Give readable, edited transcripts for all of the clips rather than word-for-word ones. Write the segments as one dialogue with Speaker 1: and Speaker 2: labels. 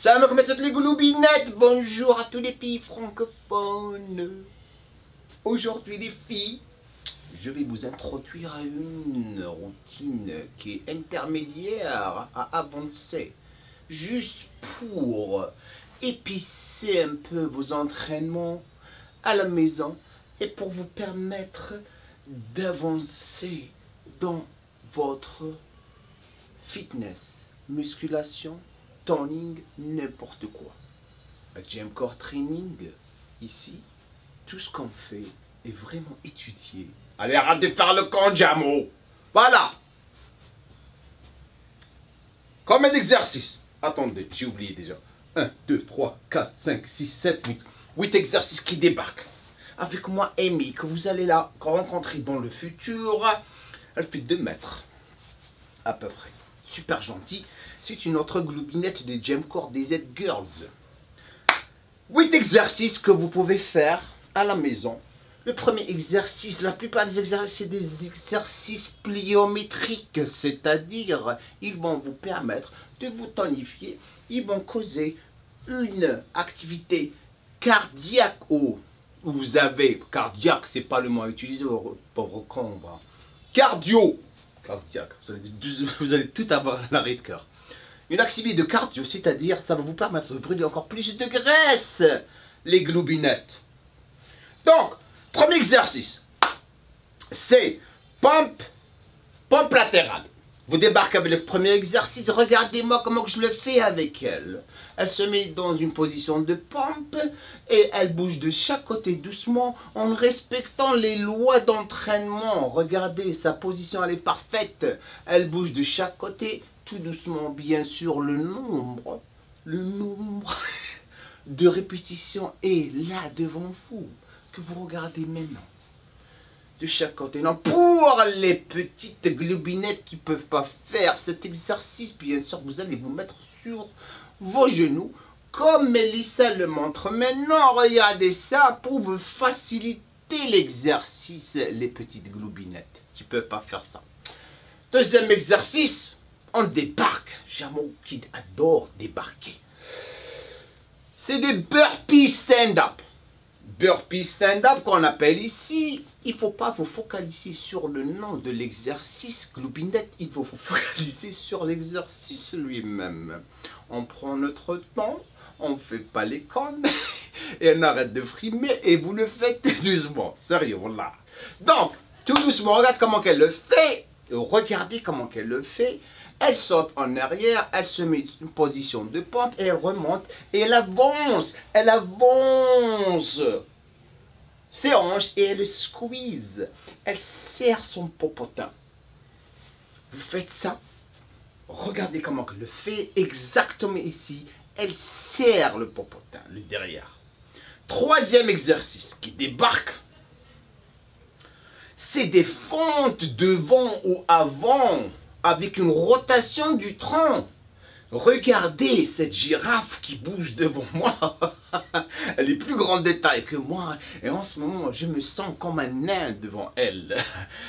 Speaker 1: Salam alaikum à toutes les gloubinettes. Bonjour à tous les pays francophones. Aujourd'hui les filles, je vais vous introduire à une routine qui est intermédiaire à avancer. Juste pour épicer un peu vos entraînements à la maison et pour vous permettre d'avancer dans votre fitness, musculation, toning, n'importe quoi. À Gym Core Training, ici, tout ce qu'on fait est vraiment étudié. Allez, arrête de faire le con, Jamo. Voilà. Combien d'exercices? Attendez, j'ai oublié déjà. 1, 2, 3, 4, 5, 6, 7, 8. 8 exercices qui débarquent. Avec moi, Amy, que vous allez la rencontrer dans le futur. Elle fait 2 mètres. À peu près. Super gentil. C'est une autre gloubinette de Gym Core DZ Girls. 8 exercices que vous pouvez faire à la maison. Le premier exercice, la plupart des exercices, c'est des exercices pliométriques. C'est-à-dire, ils vont vous permettre de vous tonifier. Ils vont causer une activité cardiaque. Oh, vous avez, cardiaque, c'est pas le mot à utiliser, pauvre con. Cardio. Cardiaque, vous allez tout avoir à l'arrêt de cœur. Une activité de cardio, c'est-à-dire, ça va vous permettre de brûler encore plus de graisse, les gloubinettes. Donc, premier exercice, c'est pompe latérale. Vous débarquez avec le premier exercice, regardez-moi comment je le fais avec elle. Elle se met dans une position de pompe et elle bouge de chaque côté doucement en respectant les lois d'entraînement. Regardez, sa position elle est parfaite. Elle bouge de chaque côté tout doucement. Bien sûr, le nombre de répétitions est là devant vous, que vous regardez maintenant. De chaque côté. Non, pour les petites gloubinettes qui ne peuvent pas faire cet exercice, bien sûr, vous allez vous mettre sur vos genoux, comme Mélissa le montre maintenant. Regardez ça pour vous faciliter l'exercice, les petites gloubinettes qui ne peuvent pas faire ça. Deuxième exercice, on débarque. Jamo qui adore débarquer. C'est des burpees stand-up. Burpee stand-up qu'on appelle ici, il ne faut pas vous focaliser sur le nom de l'exercice gloubinette, il faut vous focaliser sur l'exercice lui-même. On prend notre temps, on ne fait pas les connes, et on arrête de frimer, et vous le faites doucement, sérieux, voilà. Donc, tout doucement, regarde comment qu'elle le fait, regardez comment qu'elle le fait. Elle saute en arrière, elle se met une position de pompe, et elle remonte, et elle avance, ses hanches, et elle squeeze, elle serre son popotin. Vous faites ça, regardez comment elle le fait, exactement ici, elle serre le popotin, le derrière. Troisième exercice qui débarque, c'est des fentes devant ou avant, avec une rotation du tronc. Regardez cette girafe qui bouge devant moi. Elle est plus grande de taille que moi. Et en ce moment, je me sens comme un nain devant elle.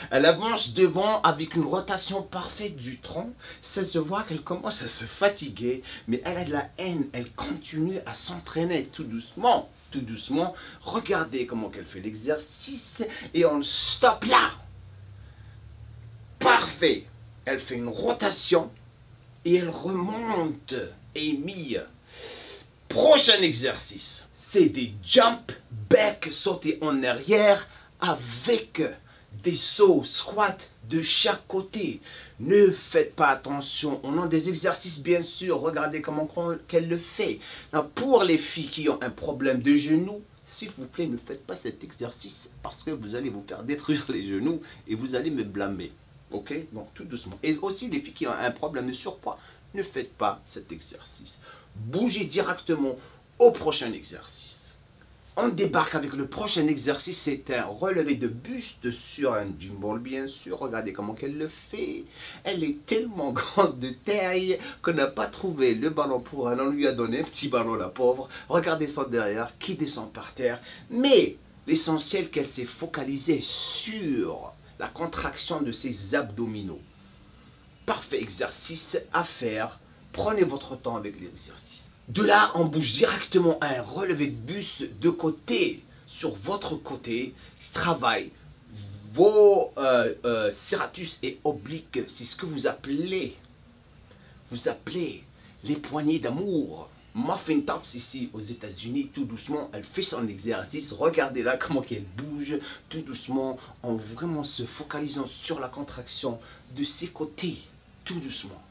Speaker 1: Elle avance devant avec une rotation parfaite du tronc. Ça se voit qu'elle commence à se fatiguer. Mais elle a de la haine. Elle continue à s'entraîner tout doucement. Tout doucement. Regardez comment elle fait l'exercice. Et on stoppe là. Parfait. Elle fait une rotation et elle remonte. Amy. Prochain exercice, c'est des jump back sautés en arrière avec des sauts squats de chaque côté. Ne faites pas attention. On a des exercices bien sûr. Regardez comment qu'elle le fait. Alors, pour les filles qui ont un problème de genoux, s'il vous plaît, ne faites pas cet exercice parce que vous allez vous faire détruire les genoux et vous allez me blâmer. Ok? Donc tout doucement. Et aussi les filles qui ont un problème de surpoids, ne faites pas cet exercice. Bougez directement au prochain exercice. On débarque avec le prochain exercice, c'est un relevé de buste sur un gimbal bien sûr. Regardez comment qu'elle le fait. Elle est tellement grande de taille qu'on n'a pas trouvé le ballon pour elle. On lui a donné un petit ballon la pauvre. Regardez son derrière qui descend par terre. Mais l'essentiel qu'elle s'est focalisée sur la contraction de ses abdominaux. Parfait exercice à faire. Prenez votre temps avec l'exercice. De là, on bouge directement à un relevé de bus de côté, sur votre côté, qui travaille vos serratus et obliques. C'est ce que vous appelez les poignées d'amour. Muffin Tops ici aux États-Unis, tout doucement, elle fait son exercice. Regardez là comment elle bouge, tout doucement, en vraiment se focalisant sur la contraction de ses côtés, tout doucement.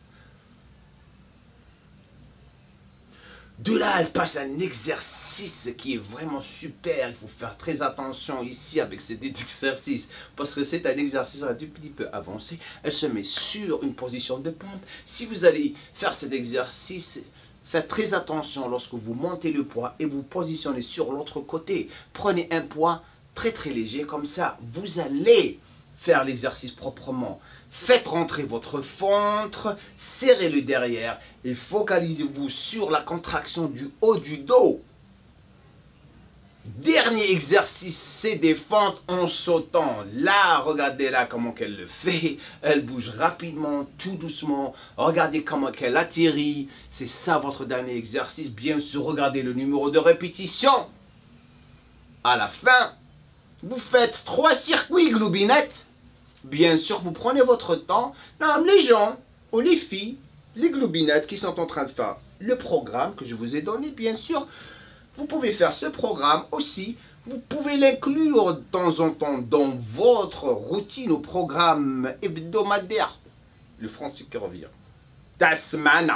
Speaker 1: De là, elle passe un exercice qui est vraiment super. Il faut faire très attention ici avec cet exercice. Parce que c'est un exercice un tout petit peu avancé. Elle se met sur une position de pompe. Si vous allez faire cet exercice, faites très attention lorsque vous montez le poids et vous positionnez sur l'autre côté. Prenez un poids très très léger. Comme ça, vous allez faire l'exercice proprement. Faites rentrer votre ventre, serrez-le derrière et focalisez-vous sur la contraction du haut du dos. Dernier exercice, c'est des fentes en sautant. Là, regardez là comment qu'elle le fait. Elle bouge rapidement, tout doucement. Regardez comment qu'elle atterrit. C'est ça votre dernier exercice. Bien sûr, regardez le numéro de répétition. À la fin, vous faites 3 circuits globinettes. Bien sûr, vous prenez votre temps. Non, les gens ou les filles, les globinettes qui sont en train de faire le programme que je vous ai donné, bien sûr, vous pouvez faire ce programme aussi. Vous pouvez l'inclure de temps en temps dans votre routine au programme hebdomadaire. Le français qui revient. Ta semaine.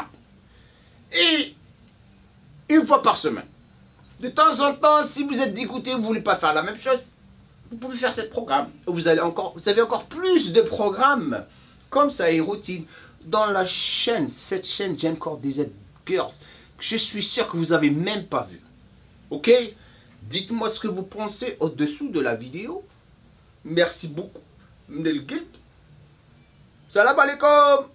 Speaker 1: Et une fois par semaine. De temps en temps, si vous êtes dégoûté, vous ne voulez pas faire la même chose, vous pouvez faire ce programme. Vous avez encore plus de programmes comme ça et routine dans la chaîne, cette chaîne Gencore DZ Girls, que je suis sûr que vous n'avez même pas vu. Ok? Dites-moi ce que vous pensez au-dessous de la vidéo. Merci beaucoup. Salam alaikum.